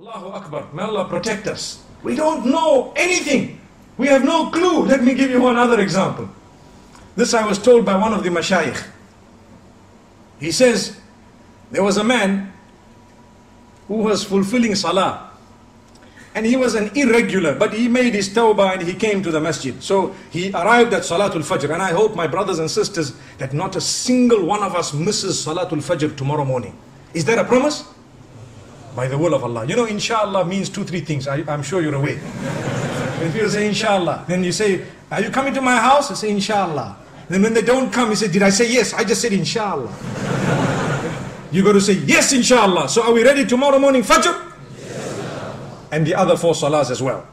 Allahu Akbar. May Allah protect us. We don't know anything. We have no clue. Let me give you another example. This I was told by one of the mashayikh. He says, there was a man who was fulfilling salah. And he was an irregular, but he made his tawbah and he came to the masjid. So he arrived at Salatul Fajr. And I hope, my brothers and sisters, that not a single one of us misses Salatul Fajr tomorrow morning. Is that a promise? By the will of Allah. You know, inshallah means 2-3 things. I'm sure you're aware. When people say inshallah, then you say, are you coming to my house? I say inshallah. Then when they don't come, you say, did I say yes? I just said inshallah. You got to say yes, inshallah. So are we ready tomorrow morning, Fajr? And the other 4 salahs as well.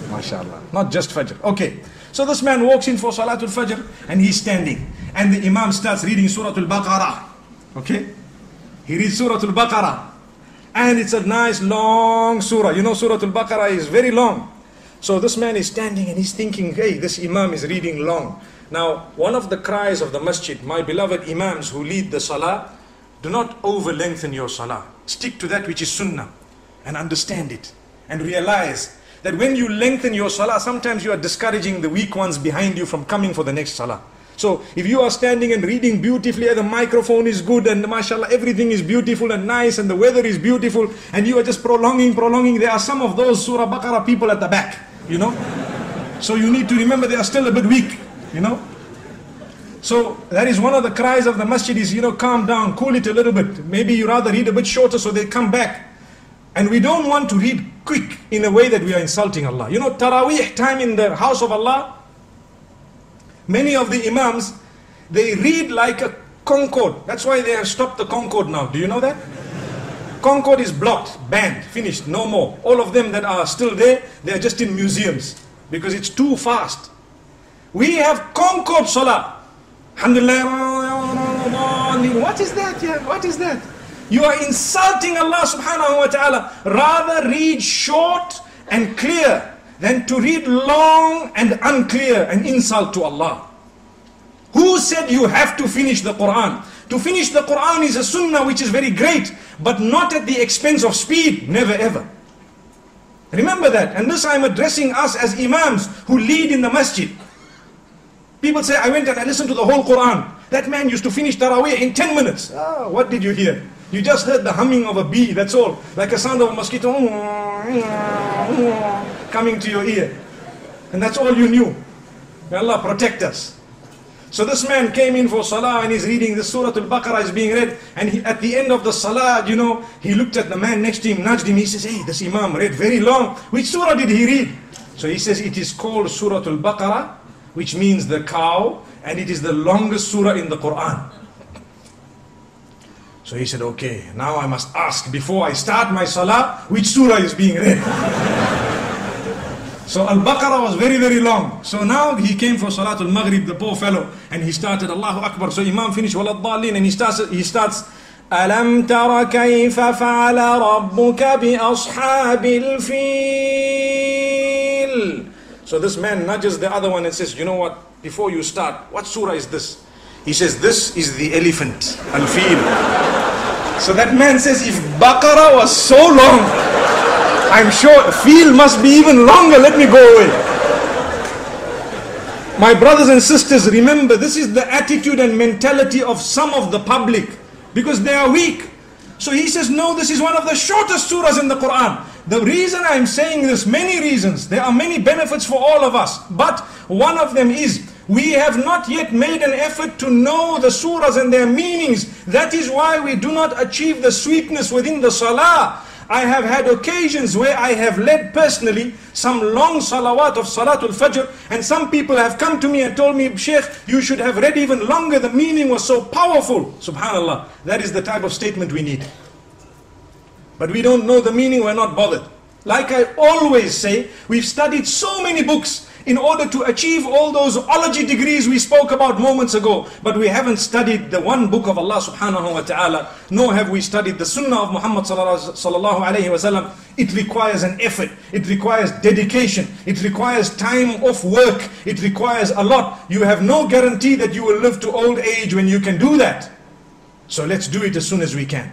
MashaAllah. Not just Fajr. Okay. So this man walks in for Salatul Fajr and he's standing. And the Imam starts reading Surah Al-Baqarah. Okay. He reads Surah Al-Baqarah. And it's a nice long surah. You know, Surah Al-Baqarah is very long. So this man is standing and he's thinking, hey, this Imam is reading long. Now, one of the cries of the masjid, my beloved Imams who lead the salah, do not over-lengthen your salah. Stick to that which is sunnah. And understand it. And realize that when you lengthen your salah, sometimes you are discouraging the weak ones behind you from coming for the next salah. So if you are standing and reading beautifully, and the microphone is good, and mashallah, everything is beautiful and nice, and the weather is beautiful, and you are just prolonging, there are some of those Surah Baqarah people at the back, you know. So you need to remember they are still a bit weak, you know. So that is one of the cries of the masjid is, you know, calm down, cool it a little bit. Maybe you rather read a bit shorter so they come back. And we don't want to read quick in a way that we are insulting Allah. You know, Taraweeh time in the house of Allah, many of the Imams, they read like a Concorde. That's why they have stopped the Concorde now. Do you know that? Concorde is blocked, banned, finished, no more. All of them that are still there, they are just in museums because it's too fast. We have Concorde Salah. Alhamdulillah. What is that? Yeah, what is that? You are insulting Allah subhanahu wa ta'ala. Rather read short and clear than to read long and unclear, an insult to Allah. Who said you have to finish the Quran? To finish the Quran is a sunnah which is very great, but not at the expense of speed. Never ever. Remember that. And this I am addressing us as Imams who lead in the masjid. People say, I went and I listened to the whole Quran. That man used to finish Taraweeh in 10 minutes. Ah, what did you hear? You just heard the humming of a bee, that's all. Like a sound of a mosquito coming to your ear. And that's all you knew. May Allah protect us. So this man came in for salah and he's reading the Surah Al-Baqarah is being read. And at the end of the salah, you know, he looked at the man next to him, nudged him. He says, hey, this Imam read very long. Which surah did he read? So he says, it is called Surah Al-Baqarah, which means the cow. And it is the longest surah in the Quran. So he said, okay, now I must ask before I start my salah, which surah is being read? So Al-Baqarah was very, very long. So now he came for Salatul Maghrib, the poor fellow, and he started Allahu Akbar. So Imam finished Waladhalin and he starts Alam tara kayfa fa'ala rabbuka bi ashabil fil. So this man nudges the other one and says, you know what, before you start, what surah is this? He says, this is the elephant, Al-Fil. So that man says, if Baqarah was so long, I'm sure Fil must be even longer, let me go away. My brothers and sisters, remember, this is the attitude and mentality of some of the public, because they are weak. So he says, no, this is one of the shortest surahs in the Quran. The reason I'm saying this, many reasons, there are many benefits for all of us, but one of them is, we have not yet made an effort to know the surahs and their meanings. That is why we do not achieve the sweetness within the salah. I have had occasions where I have led personally some long salawat of Salatul Fajr, and some people have come to me and told me, Sheikh, you should have read even longer, the meaning was so powerful. Subhanallah, that is the type of statement we need. But we don't know the meaning, we're not bothered. Like I always say, we've studied so many books in order to achieve all those ology degrees we spoke about moments ago. But we haven't studied the one book of Allah subhanahu wa ta'ala, nor have we studied the sunnah of Muhammad sallallahu alayhi wa sallam. It requires an effort, it requires dedication, it requires time off work, it requires a lot. You have no guarantee that you will live to old age when you can do that. So let's do it as soon as we can.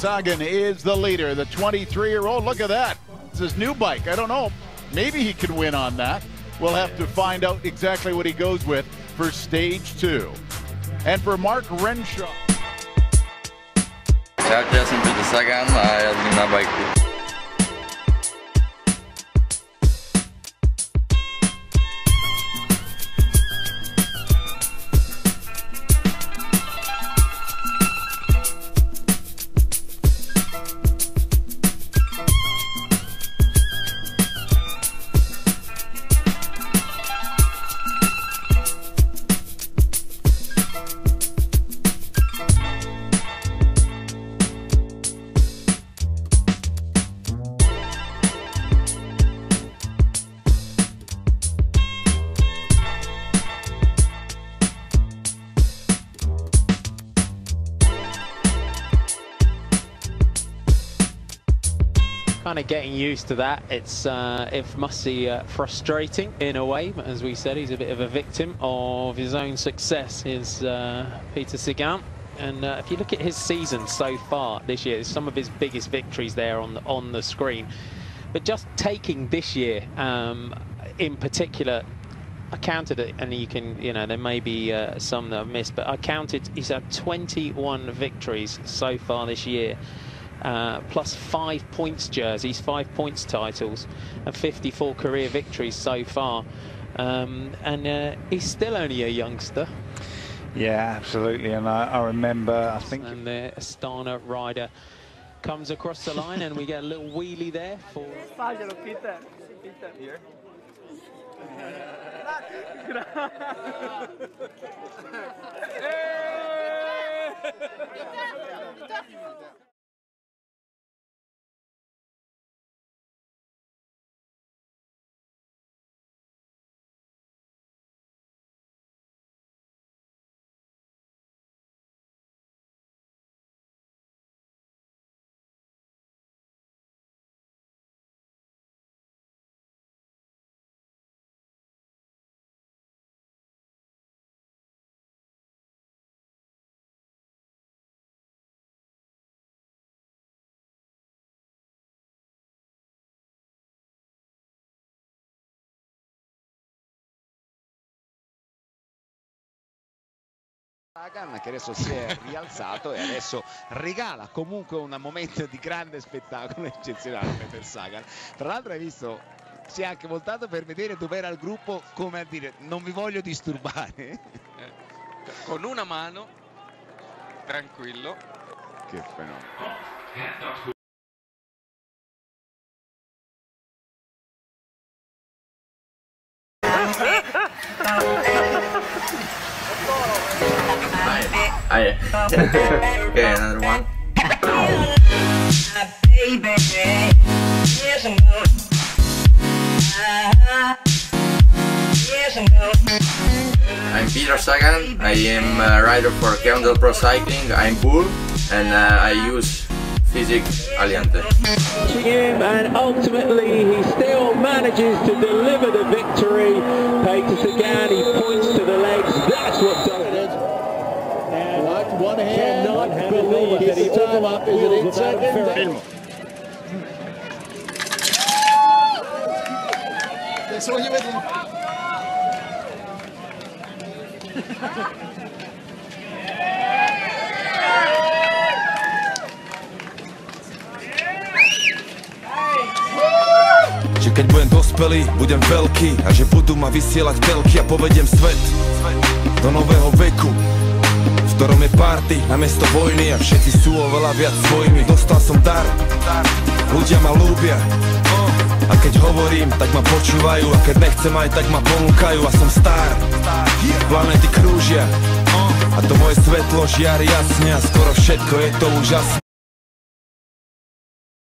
Sagan is the leader, the 23-year-old. Look at that. It's his new bike. I don't know. Maybe he can win on that. We'll have to find out exactly what he goes with for stage 2. And for Mark Renshaw. Čaute, ja som Peter Sagan a jazdím na bajku. Kind of getting used to that. It must be frustrating in a way, but as we said, he's a bit of a victim of his own success, is Peter Sagan. And if you look at his season so far this year, some of his biggest victories there on the screen. But just taking this year in particular, I counted it, and you can, there may be some that I've missed, but I counted, he's had 21 victories so far this year. Plus 5 points jerseys, 5 points titles, and 54 career victories so far. And he's still only a youngster. Yeah, absolutely. And I remember, I think... And the Astana rider comes across the line, and we get a little wheelie there for... Peter. Here. Sagan, che adesso si è rialzato e adesso regala comunque un momento di grande spettacolo eccezionale per Sagan. Tra l'altro hai visto, si è anche voltato per vedere dove era il gruppo, come a dire non vi voglio disturbare. Con una mano, tranquillo. Che fenomeno. Aye. Okay, another one. I'm Peter Sagan. I am a rider for Candle Pro Cycling. I'm bull and I use Physic Aliante. And ultimately he still manages to deliver the victory. Peter Sagan, he points to the legs. That's what does it. And one hand, cannot believe that he time up. Is it 8 seconds? Adesso voglio vedere. Že keď budem dospelý, budem veľký a že budú ma vysielať telky a povediem svet do nového veku, v ktorom je party namiesto vojny a všetci sú oveľa viac svojimi. Dostal som dar, ľudia ma ľúbia a keď hovorím, tak ma počúvajú a keď nechcem aj, tak ma ponúkajú a som star. Planety krúžia a to moje svetlo žiari jasne a skoro všetko je to úžasné.